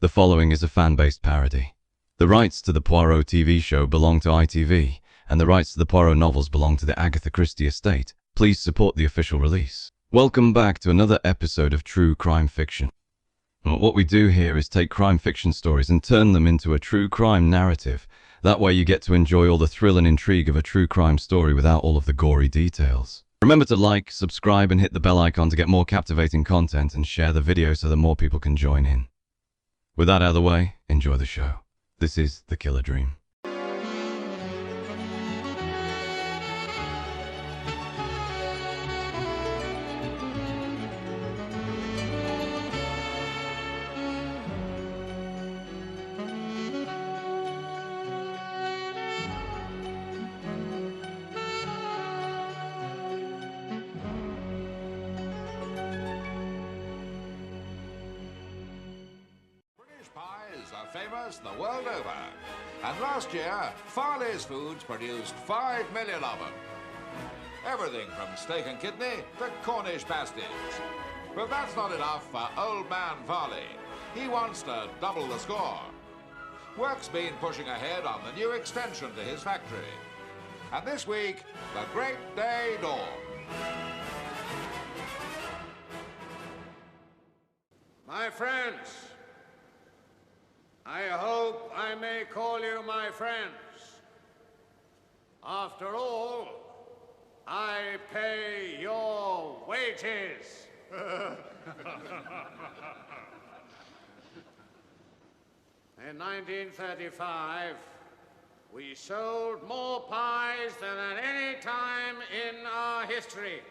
The following is a fan-based parody. The rights to the Poirot TV show belong to ITV, and the rights to the Poirot novels belong to the Agatha Christie estate. Please support the official release. Welcome back to another episode of True Crime Fiction. What we do here is take crime fiction stories and turn them into a true crime narrative. That way you get to enjoy all the thrill and intrigue of a true crime story without all of the gory details. Remember to like, subscribe, and hit the bell icon to get more captivating content, and share the video so that more people can join in. With that out of the way, enjoy the show. This is The Killer Dream. Famous the world over, and last year Farley's Foods produced 5 million of them. Everything from steak and kidney to Cornish pasties. But that's not enough for old man Farley. He wants to double the score. Work's been pushing ahead on the new extension to his factory, and this week the great day dawned. My friends, I hope I may call you my friends. After all, I pay your wages. In 1935, we sold more pies than at any time in our history.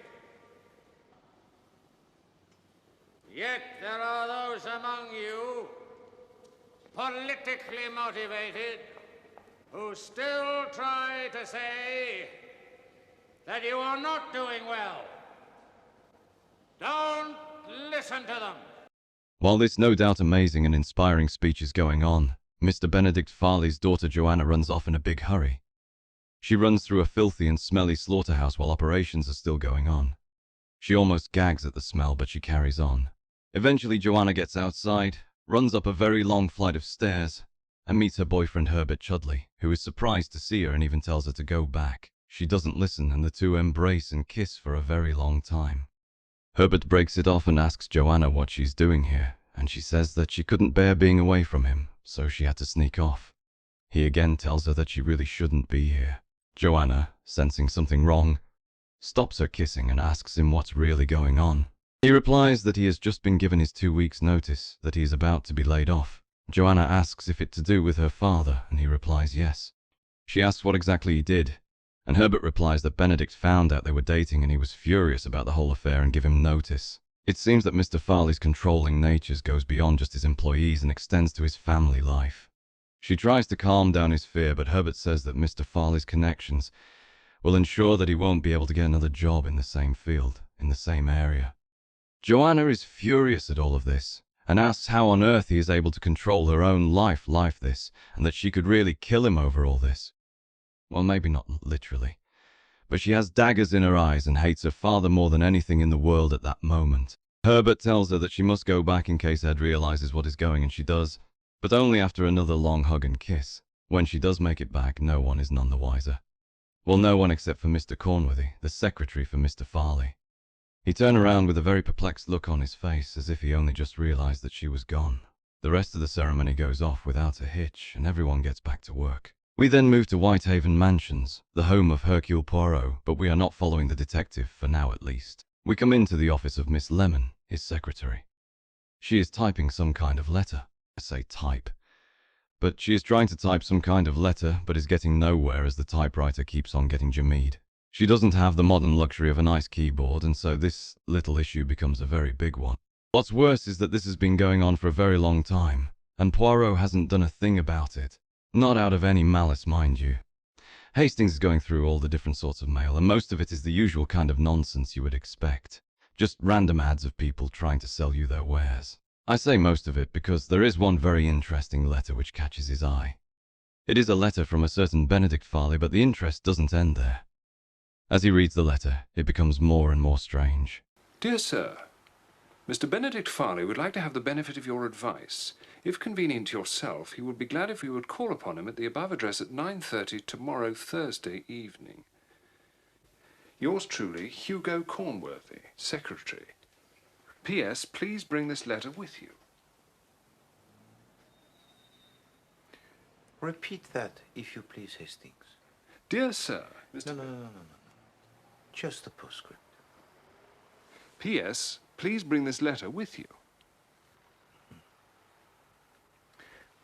Yet there are those among you, politically motivated, who still try to say that you are not doing well. Don't listen to them. While this no doubt amazing and inspiring speech is going on, Mr. Benedict Farley's daughter Joanna runs off in a big hurry. She runs through a filthy and smelly slaughterhouse while operations are still going on. She almost gags at the smell, but she carries on. Eventually Joanna gets outside, runs up a very long flight of stairs, and meets her boyfriend Herbert Chudley, who is surprised to see her and even tells her to go back. She doesn't listen, and the two embrace and kiss for a very long time. Herbert breaks it off and asks Joanna what she's doing here, and she says that she couldn't bear being away from him, so she had to sneak off. He again tells her that she really shouldn't be here. Joanna, sensing something wrong, stops her kissing and asks him what's really going on. He replies that he has just been given his 2 weeks' notice, that he is about to be laid off. Joanna asks if it's to do with her father, and he replies yes. She asks what exactly he did, and Herbert replies that Benedict found out they were dating and he was furious about the whole affair and gave him notice. It seems that Mr. Farley's controlling nature goes beyond just his employees and extends to his family life. She tries to calm down his fear, but Herbert says that Mr. Farley's connections will ensure that he won't be able to get another job in the same field, in the same area. Joanna is furious at all of this, and asks how on earth he is able to control her own life like this, and that she could really kill him over all this. Well, maybe not literally, but she has daggers in her eyes and hates her father more than anything in the world at that moment. Herbert tells her that she must go back in case Ed realizes what is going, and she does, but only after another long hug and kiss. When she does make it back, no one is none the wiser. Well, no one except for Mr. Cornworthy, the secretary for Mr. Farley. He turned around with a very perplexed look on his face, as if he only just realized that she was gone. The rest of the ceremony goes off without a hitch, and everyone gets back to work. We then move to Whitehaven Mansions, the home of Hercule Poirot, but we are not following the detective, for now at least. We come into the office of Miss Lemon, his secretary. She is typing some kind of letter. I say type. But she is trying to type some kind of letter, but is getting nowhere as the typewriter keeps on getting jamied. She doesn't have the modern luxury of a nice keyboard, and so this little issue becomes a very big one. What's worse is that this has been going on for a very long time, and Poirot hasn't done a thing about it. Not out of any malice, mind you. Hastings is going through all the different sorts of mail, and most of it is the usual kind of nonsense you would expect. Just random ads of people trying to sell you their wares. I say most of it because there is one very interesting letter which catches his eye. It is a letter from a certain Benedict Farley, but the interest doesn't end there. As he reads the letter, it becomes more and more strange. Dear Sir, Mr. Benedict Farley would like to have the benefit of your advice. If convenient to yourself, he would be glad if you would call upon him at the above address at 9:30 tomorrow, Thursday evening. Yours truly, Hugo Cornworthy, Secretary. P.S. Please bring this letter with you. Repeat that, if you please, Hastings. Dear Sir, Mr. No. Just the postscript. P.S. Please bring this letter with you.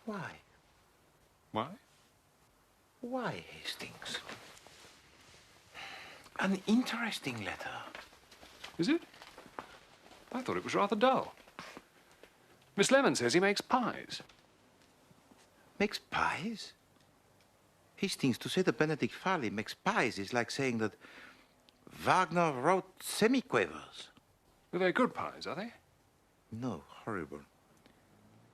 Why? Why? Why, Hastings? An interesting letter. Is it? I thought it was rather dull. Miss Lemon says he makes pies. Makes pies? Hastings, to say that Benedict Farley makes pies is like saying that Wagner wrote semiquavers. Are they good pies, are they? No, horrible.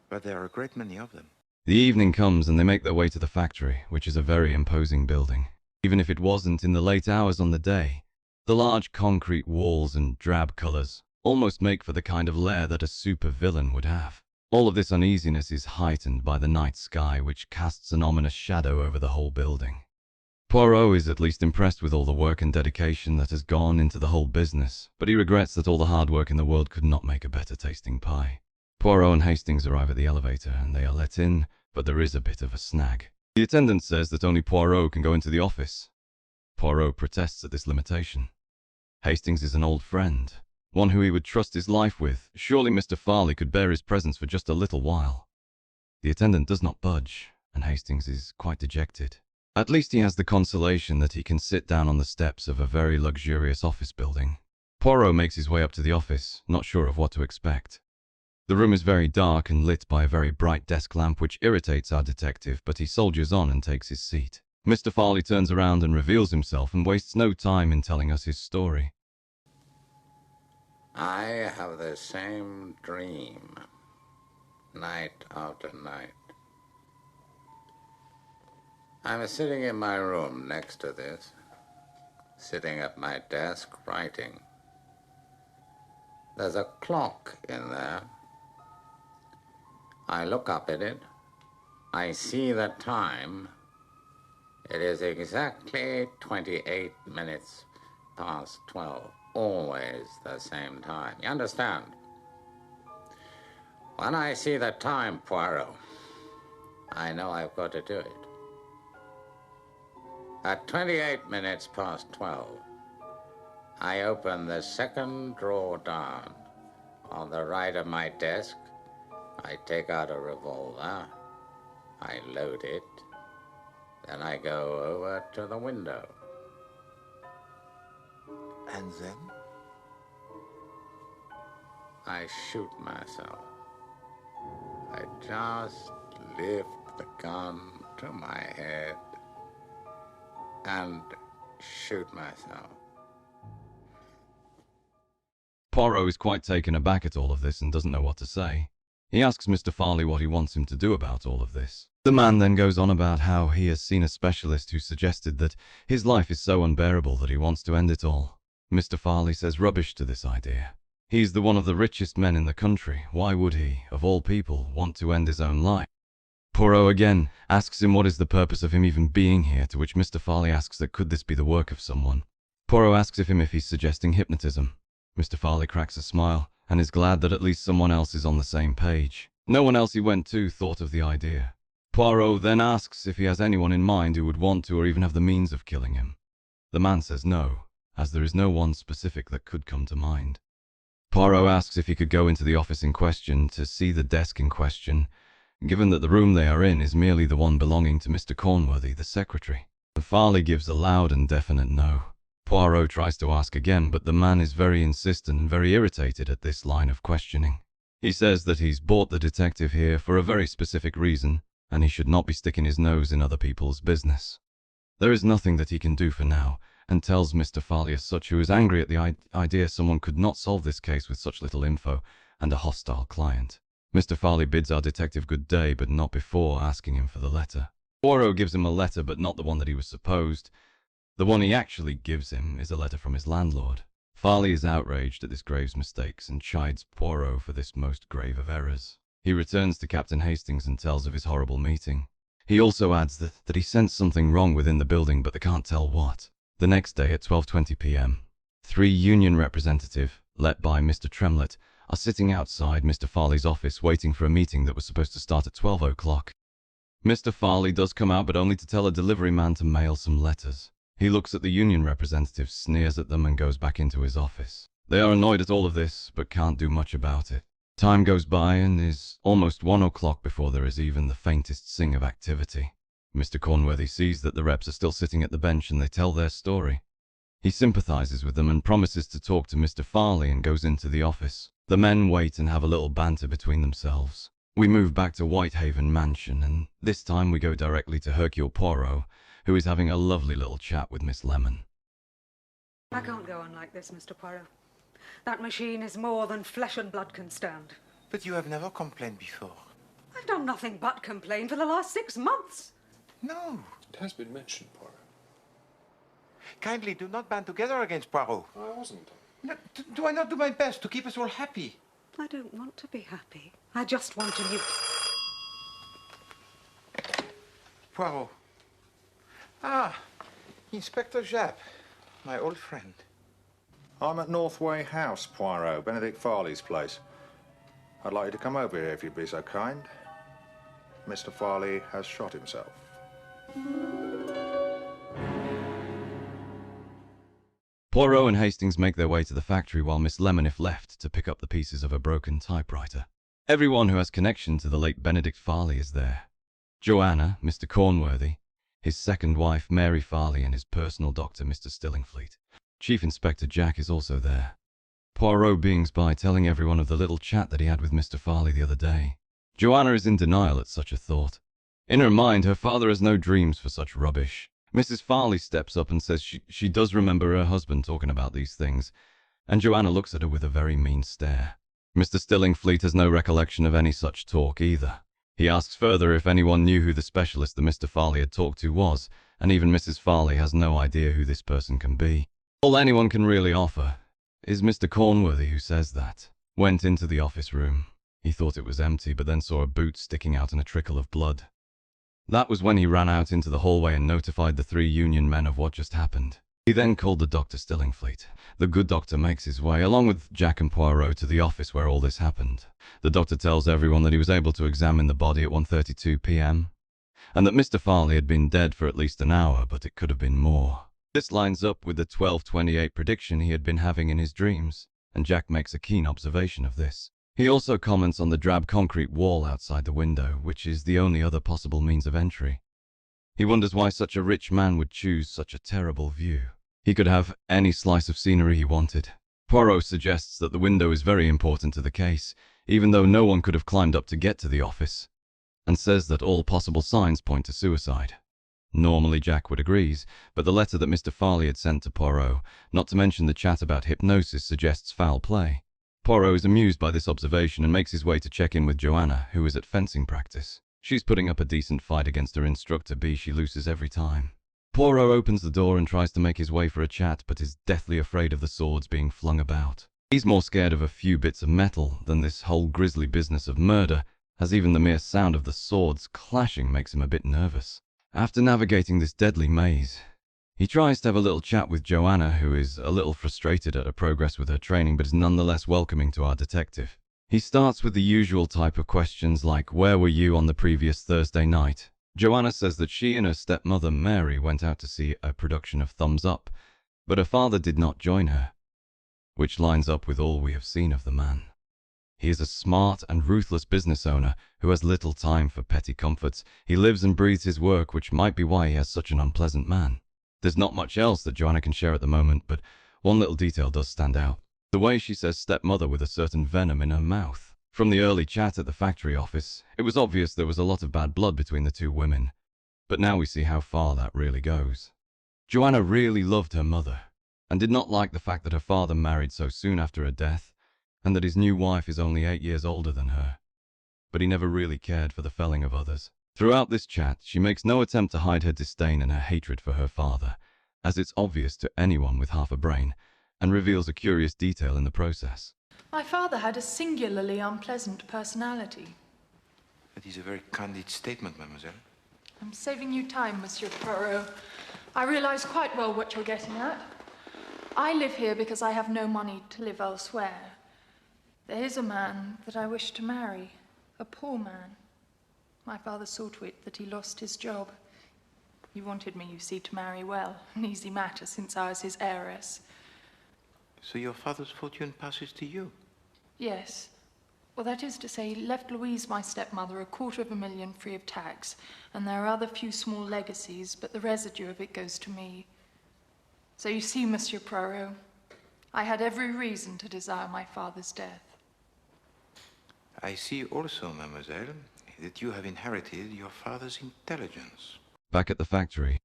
But there are a great many of them. The evening comes and they make their way to the factory, which is a very imposing building. Even if it wasn't in the late hours on the day, the large concrete walls and drab colors almost make for the kind of lair that a supervillain would have. All of this uneasiness is heightened by the night sky, which casts an ominous shadow over the whole building. Poirot is at least impressed with all the work and dedication that has gone into the whole business, but he regrets that all the hard work in the world could not make a better tasting pie. Poirot and Hastings arrive at the elevator, and they are let in, but there is a bit of a snag. The attendant says that only Poirot can go into the office. Poirot protests at this limitation. Hastings is an old friend, one who he would trust his life with. Surely Mr. Farley could bear his presence for just a little while. The attendant does not budge, and Hastings is quite dejected. At least he has the consolation that he can sit down on the steps of a very luxurious office building. Poirot makes his way up to the office, not sure of what to expect. The room is very dark and lit by a very bright desk lamp, which irritates our detective, but he soldiers on and takes his seat. Mr. Farley turns around and reveals himself and wastes no time in telling us his story. I have the same dream, night after night. I'm sitting in my room next to this, sitting at my desk writing. There's a clock in there. I look up at it. I see the time. It is exactly 28 minutes past 12. Always the same time. You understand? When I see the time, Poirot, I know I've got to do it. At 28 minutes past 12, I open the second drawer down on the right of my desk. I take out a revolver. I load it. Then I go over to the window. And then? I shoot myself. I just lift the gun to my head and shoot myself. Poirot is quite taken aback at all of this and doesn't know what to say. He asks Mr. Farley what he wants him to do about all of this. The man then goes on about how he has seen a specialist who suggested that his life is so unbearable that he wants to end it all. Mr. Farley says rubbish to this idea. He's the one of the richest men in the country. Why would he, of all people, want to end his own life? Poirot again asks him what is the purpose of him even being here, to which Mr. Farley asks that could this be the work of someone. Poirot asks him if he's suggesting hypnotism. Mr. Farley cracks a smile and is glad that at least someone else is on the same page. No one else he went to thought of the idea. Poirot then asks if he has anyone in mind who would want to or even have the means of killing him. The man says no, as there is no one specific that could come to mind. Poirot asks if he could go into the office in question to see the desk in question, given that the room they are in is merely the one belonging to Mr. Cornworthy, the secretary. Farley gives a loud and definite no. Poirot tries to ask again, but the man is very insistent and very irritated at this line of questioning. He says that he's brought the detective here for a very specific reason, and he should not be sticking his nose in other people's business. There is nothing that he can do for now, and tells Mr. Farley as such, who is angry at the idea someone could not solve this case with such little info and a hostile client. Mr. Farley bids our detective good day, but not before asking him for the letter. Poirot gives him a letter, but not the one that he was supposed. The one he actually gives him is a letter from his landlord. Farley is outraged at this Graves' mistakes and chides Poirot for this most grave of errors. He returns to Captain Hastings and tells of his horrible meeting. He also adds that he sensed something wrong within the building, but they can't tell what. The next day at 12:20 p.m., 3 union representatives, led by Mr. Tremlett, are sitting outside Mr. Farley's office waiting for a meeting that was supposed to start at 12 o'clock. Mr. Farley does come out, but only to tell a delivery man to mail some letters. He looks at the union representatives, sneers at them, and goes back into his office. They are annoyed at all of this, but can't do much about it. Time goes by and is almost 1 o'clock before there is even the faintest sign of activity. Mr. Cornworthy sees that the reps are still sitting at the bench and they tell their story. He sympathizes with them and promises to talk to Mr. Farley and goes into the office. The men wait and have a little banter between themselves. We move back to Whitehaven Mansion, and this time we go directly to Hercule Poirot, who is having a lovely little chat with Miss Lemon. I can't go on like this, Mr. Poirot. That machine is more than flesh and blood can stand. But you have never complained before. I've done nothing but complain for the last 6 months. No. It has been mentioned, Poirot. Kindly do not band together against Poirot. I wasn't. No, do I not do my best to keep us all happy? I don't want to be happy. I just want to live. Poirot. Ah, Inspector Japp, my old friend. I'm at Northway House, Poirot, Benedict Farley's place. I'd like you to come over here if you'd be so kind. Mr. Farley has shot himself. Poirot and Hastings make their way to the factory while Miss Lemon is left to pick up the pieces of a broken typewriter. Everyone who has connection to the late Benedict Farley is there. Joanna, Mr. Cornworthy, his second wife Mary Farley, and his personal doctor Mr. Stillingfleet. Chief Inspector Jack is also there. Poirot beings by telling everyone of the little chat that he had with Mr. Farley the other day. Joanna is in denial at such a thought. In her mind, her father has no dreams for such rubbish. Mrs. Farley steps up and says she does remember her husband talking about these things, and Joanna looks at her with a very mean stare. Mr. Stillingfleet has no recollection of any such talk either. He asks further if anyone knew who the specialist that Mr. Farley had talked to was, and even Mrs. Farley has no idea who this person can be. All anyone can really offer is Mr. Cornworthy, who says that. Went into the office room. He thought it was empty, but then saw a boot sticking out and a trickle of blood. That was when he ran out into the hallway and notified the 3 union men of what just happened. He then called the Dr. Stillingfleet. The good doctor makes his way, along with Jack and Poirot, to the office where all this happened. The doctor tells everyone that he was able to examine the body at 1:32 p.m. and that Mr. Farley had been dead for at least an hour, but it could have been more. This lines up with the 12:28 prediction he had been having in his dreams, and Jack makes a keen observation of this. He also comments on the drab concrete wall outside the window, which is the only other possible means of entry. He wonders why such a rich man would choose such a terrible view. He could have any slice of scenery he wanted. Poirot suggests that the window is very important to the case, even though no one could have climbed up to get to the office, and says that all possible signs point to suicide. Normally Jack would agree, but the letter that Mr. Farley had sent to Poirot, not to mention the chat about hypnosis, suggests foul play. Poirot is amused by this observation and makes his way to check in with Joanna, who is at fencing practice. She's putting up a decent fight against her instructor B. She loses every time. Poirot opens the door and tries to make his way for a chat, but is deathly afraid of the swords being flung about. He's more scared of a few bits of metal than this whole grisly business of murder, as even the mere sound of the swords clashing makes him a bit nervous. After navigating this deadly maze, he tries to have a little chat with Joanna, who is a little frustrated at her progress with her training, but is nonetheless welcoming to our detective. He starts with the usual type of questions like, "Where were you on the previous Thursday night?" Joanna says that she and her stepmother Mary went out to see a production of Thumbs Up, but her father did not join her, which lines up with all we have seen of the man. He is a smart and ruthless business owner who has little time for petty comforts. He lives and breathes his work, which might be why he has such an unpleasant man. There's not much else that Joanna can share at the moment, but one little detail does stand out. The way she says stepmother with a certain venom in her mouth. From the early chat at the factory office, it was obvious there was a lot of bad blood between the two women, but now we see how far that really goes. Joanna really loved her mother, and did not like the fact that her father married so soon after her death, and that his new wife is only 8 years older than her. But he never really cared for the felling of others. Throughout this chat, she makes no attempt to hide her disdain and her hatred for her father, as it's obvious to anyone with half a brain, and reveals a curious detail in the process. My father had a singularly unpleasant personality. That is a very candid statement, mademoiselle. I'm saving you time, Monsieur Poirot. I realize quite well what you're getting at. I live here because I have no money to live elsewhere. There is a man that I wish to marry, a poor man. My father saw to it that he lost his job. He wanted me, you see, to marry well, an easy matter since I was his heiress. So your father's fortune passes to you? Yes. Well, that is to say, he left Louise, my stepmother, $250,000 free of tax, and there are other few small legacies, but the residue of it goes to me. So you see, Monsieur Poirot, I had every reason to desire my father's death. I see also, mademoiselle, that you have inherited your father's intelligence. Back at the factory,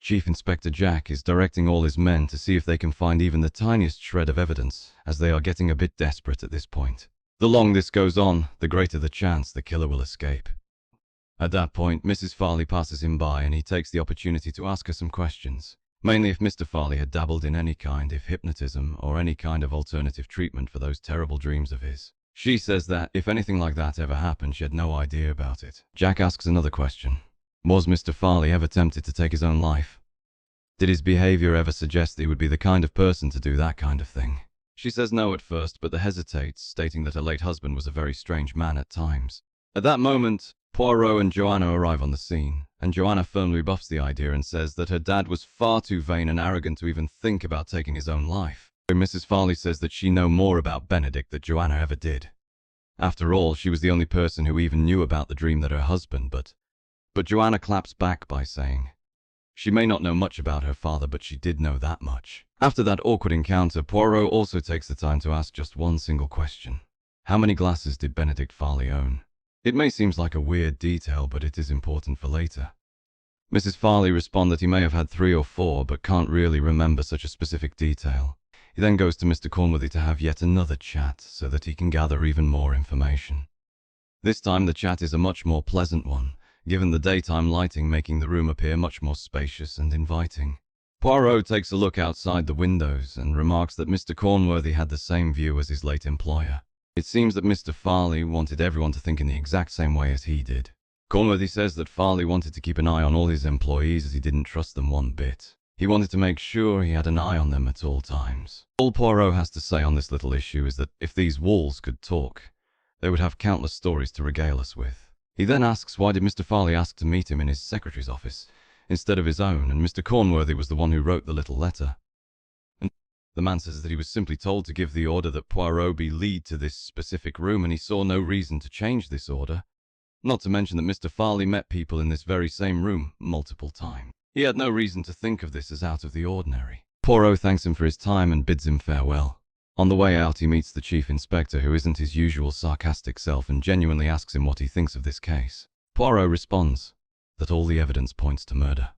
Chief Inspector Jack is directing all his men to see if they can find even the tiniest shred of evidence, as they are getting a bit desperate at this point. The longer this goes on, the greater the chance the killer will escape. At that point, Mrs. Farley passes him by and he takes the opportunity to ask her some questions. Mainly if Mr. Farley had dabbled in any kind of hypnotism or any kind of alternative treatment for those terrible dreams of his. She says that if anything like that ever happened, she had no idea about it. Jack asks another question. Was Mr. Farley ever tempted to take his own life? Did his behavior ever suggest that he would be the kind of person to do that kind of thing? She says no at first, but then hesitates, stating that her late husband was a very strange man at times. At that moment, Poirot and Joanna arrive on the scene, and Joanna firmly rebuffs the idea and says that her dad was far too vain and arrogant to even think about taking his own life. Mrs. Farley says that she knew more about Benedict than Joanna ever did. After all, she was the only person who even knew about the dream that her husband, but Joanna claps back by saying, she may not know much about her father, but she did know that much. After that awkward encounter, Poirot also takes the time to ask just one single question. How many glasses did Benedict Farley own? It may seem like a weird detail, but it is important for later. Mrs. Farley responds that he may have had 3 or 4, but can't really remember such a specific detail. He then goes to Mr. Cornworthy to have yet another chat, so that he can gather even more information. This time the chat is a much more pleasant one, given the daytime lighting making the room appear much more spacious and inviting. Poirot takes a look outside the windows and remarks that Mr. Cornworthy had the same view as his late employer. It seems that Mr. Farley wanted everyone to think in the exact same way as he did. Cornworthy says that Farley wanted to keep an eye on all his employees as he didn't trust them one bit. He wanted to make sure he had an eye on them at all times. All Poirot has to say on this little issue is that if these walls could talk, they would have countless stories to regale us with. He then asks why did Mr. Farley ask to meet him in his secretary's office instead of his own, and Mr. Cornworthy was the one who wrote the little letter. And the man says that he was simply told to give the order that Poirot be lead to this specific room, and he saw no reason to change this order. Not to mention that Mr. Farley met people in this very same room multiple times. He had no reason to think of this as out of the ordinary. Poirot thanks him for his time and bids him farewell. On the way out, he meets the chief inspector, who isn't his usual sarcastic self, and genuinely asks him what he thinks of this case. Poirot responds that all the evidence points to murder.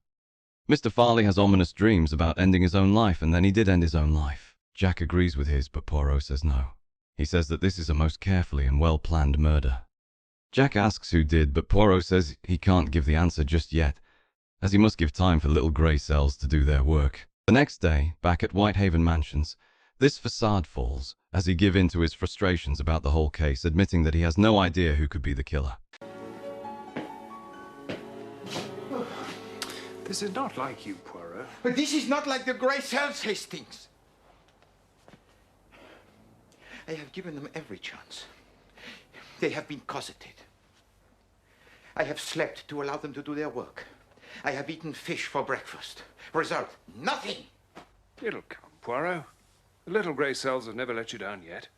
Mr. Farley has ominous dreams about ending his own life, and then he did end his own life. Jack agrees with his, but Poirot says no. He says that this is a most carefully and well-planned murder. Jack asks who did, but Poirot says he can't give the answer just yet, as he must give time for little grey cells to do their work. The next day, back at Whitehaven Mansions, this facade falls as he gives in to his frustrations about the whole case, admitting that he has no idea who could be the killer. This is not like you, Poirot. But this is not like the grey cells, Hastings. I have given them every chance. They have been cosseted. I have slept to allow them to do their work. I have eaten fish for breakfast. Result, nothing. It'll come, Poirot. The little grey cells have never let you down yet.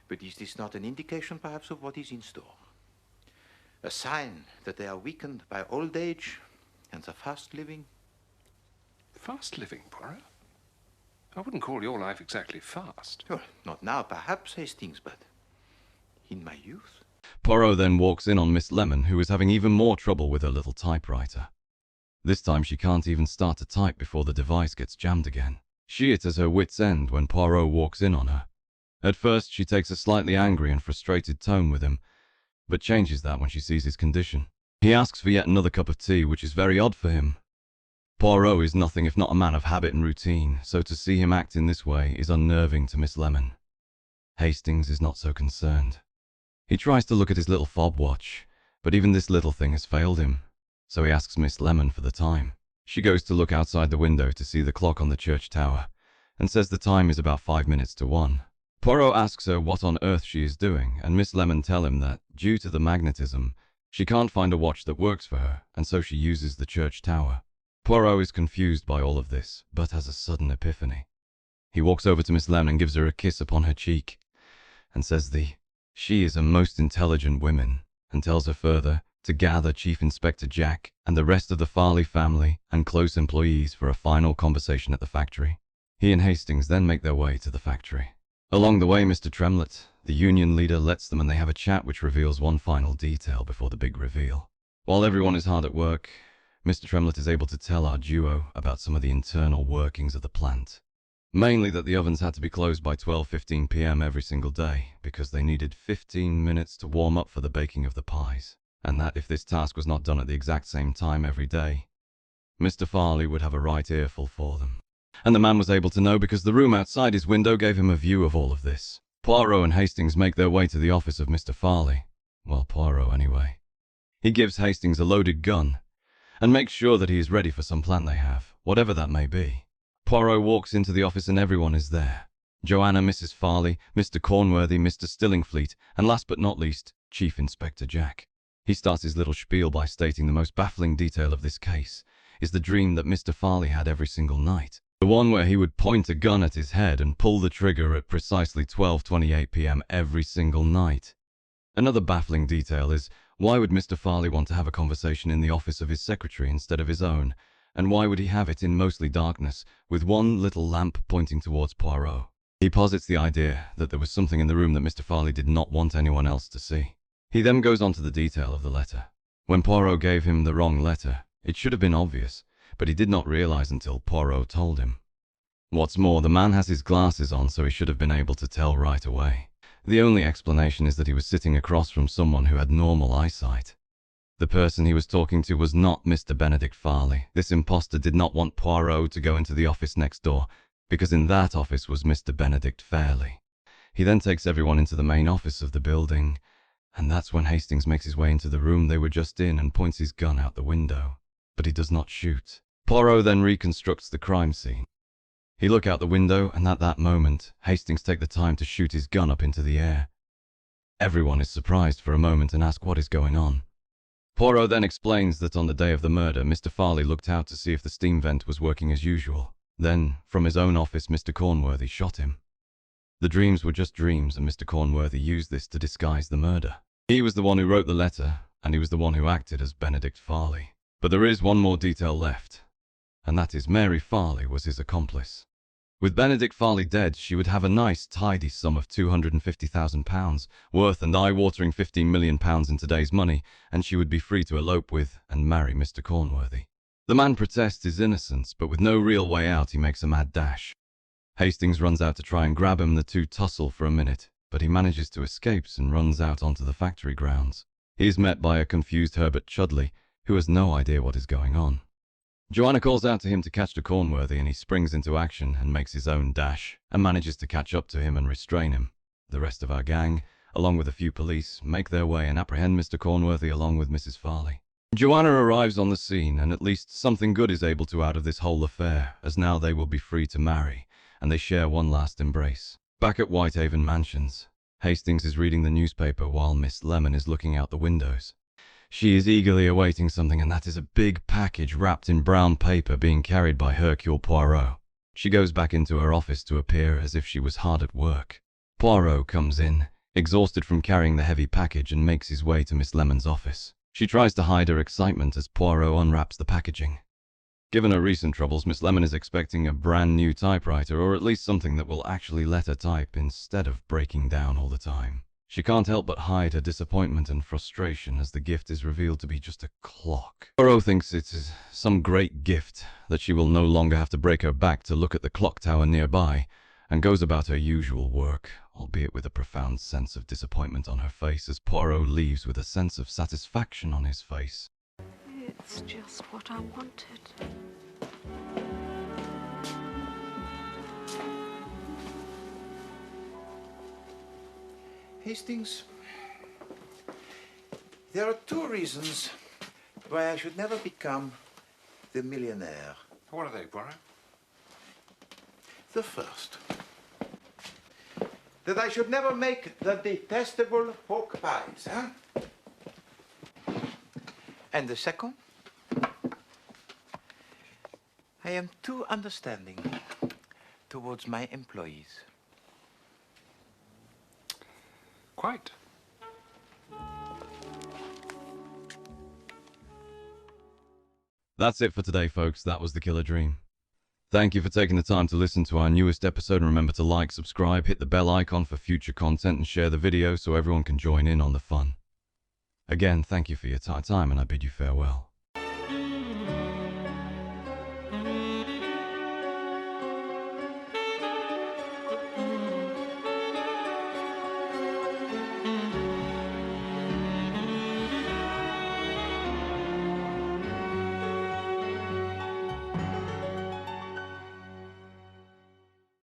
But is this not an indication, perhaps, of what is in store? A sign that they are weakened by old age and the fast living? Fast living, Poirot? I wouldn't call your life exactly fast. Well, not now, perhaps, Hastings, but in my youth. Poirot then walks in on Miss Lemon, who is having even more trouble with her little typewriter. This time she can't even start to type before the device gets jammed again. She is at her wit's end when Poirot walks in on her. At first, she takes a slightly angry and frustrated tone with him, but changes that when she sees his condition. He asks for yet another cup of tea, which is very odd for him. Poirot is nothing if not a man of habit and routine, so to see him act in this way is unnerving to Miss Lemon. Hastings is not so concerned. He tries to look at his little fob watch, but even this little thing has failed him, so he asks Miss Lemon for the time. She goes to look outside the window to see the clock on the church tower, and says the time is about 5 minutes to 1. Poirot asks her what on earth she is doing, and Miss Lemon tells him that, due to the magnetism, she can't find a watch that works for her, and so she uses the church tower. Poirot is confused by all of this, but has a sudden epiphany. He walks over to Miss Lemon and gives her a kiss upon her cheek, and says she is a most intelligent woman, and tells her further to gather Chief Inspector Jack and the rest of the Farley family and close employees for a final conversation at the factory. He and Hastings then make their way to the factory. Along the way, Mr. Tremlett, the union leader, lets them and they have a chat which reveals one final detail before the big reveal. While everyone is hard at work, Mr. Tremlett is able to tell our duo about some of the internal workings of the plant. Mainly that the ovens had to be closed by 12:15 p.m. every single day because they needed 15 minutes to warm up for the baking of the pies, and that if this task was not done at the exact same time every day, Mr. Farley would have a right earful for them. And the man was able to know because the room outside his window gave him a view of all of this. Poirot and Hastings make their way to the office of Mr. Farley. Well, Poirot anyway. He gives Hastings a loaded gun and makes sure that he is ready for some plan they have, whatever that may be. Poirot walks into the office and everyone is there. Joanna, Mrs. Farley, Mr. Cornworthy, Mr. Stillingfleet, and last but not least, Chief Inspector Jack. He starts his little spiel by stating the most baffling detail of this case is the dream that Mr. Farley had every single night. The one where he would point a gun at his head and pull the trigger at precisely 12:28 p.m. every single night. Another baffling detail is, why would Mr. Farley want to have a conversation in the office of his secretary instead of his own? And why would he have it in mostly darkness, with one little lamp pointing towards Poirot? He posits the idea that there was something in the room that Mr. Farley did not want anyone else to see. He then goes on to the detail of the letter. When Poirot gave him the wrong letter, it should have been obvious, but he did not realize until Poirot told him. What's more, the man has his glasses on, so he should have been able to tell right away. The only explanation is that he was sitting across from someone who had normal eyesight. The person he was talking to was not Mr. Benedict Farley. This imposter did not want Poirot to go into the office next door, because in that office was Mr. Benedict Fairley. He then takes everyone into the main office of the building, and that's when Hastings makes his way into the room they were just in and points his gun out the window. But he does not shoot. Poirot then reconstructs the crime scene. He looks out the window, and at that moment, Hastings takes the time to shoot his gun up into the air. Everyone is surprised for a moment and asks what is going on. Poirot then explains that on the day of the murder, Mr. Farley looked out to see if the steam vent was working as usual. Then, from his own office, Mr. Cornworthy shot him. The dreams were just dreams, and Mr. Cornworthy used this to disguise the murder. He was the one who wrote the letter, and he was the one who acted as Benedict Farley. But there is one more detail left, and that is Mary Farley was his accomplice. With Benedict Farley dead, she would have a nice, tidy sum of £250,000 worth and eye-watering £15 million in today's money, and she would be free to elope with and marry Mr. Cornworthy. The man protests his innocence, but with no real way out, he makes a mad dash. Hastings runs out to try and grab him. The two tussle for a minute, but he manages to escape and runs out onto the factory grounds. He is met by a confused Herbert Chudley, who has no idea what is going on. Joanna calls out to him to catch the Cornworthy, and he springs into action and makes his own dash, and manages to catch up to him and restrain him. The rest of our gang, along with a few police, make their way and apprehend Mr. Cornworthy along with Mrs. Farley. Joanna arrives on the scene, and at least something good is able to out of this whole affair, as now they will be free to marry, and they share one last embrace. Back at Whitehaven Mansions, Hastings is reading the newspaper while Miss Lemon is looking out the windows. She is eagerly awaiting something, and that is a big package wrapped in brown paper being carried by Hercule Poirot. She goes back into her office to appear as if she was hard at work. Poirot comes in, exhausted from carrying the heavy package, and makes his way to Miss Lemon's office. She tries to hide her excitement as Poirot unwraps the packaging. Given her recent troubles, Miss Lemon is expecting a brand new typewriter, or at least something that will actually let her type instead of breaking down all the time. She can't help but hide her disappointment and frustration as the gift is revealed to be just a clock. Poirot thinks it is some great gift that she will no longer have to break her back to look at the clock tower nearby, and goes about her usual work, albeit with a profound sense of disappointment on her face as Poirot leaves with a sense of satisfaction on his face. It's just what I wanted. Hastings, there are two reasons why I should never become the millionaire. What are they, Poirot? The first, that I should never make the detestable pork pies, huh? And the second, I am too understanding towards my employees. Quite. That's it for today, folks. That was The Killer Dream. Thank you for taking the time to listen to our newest episode, and remember to like, subscribe, hit the bell icon for future content, and share the video so everyone can join in on the fun. Again, thank you for your time, and I bid you farewell.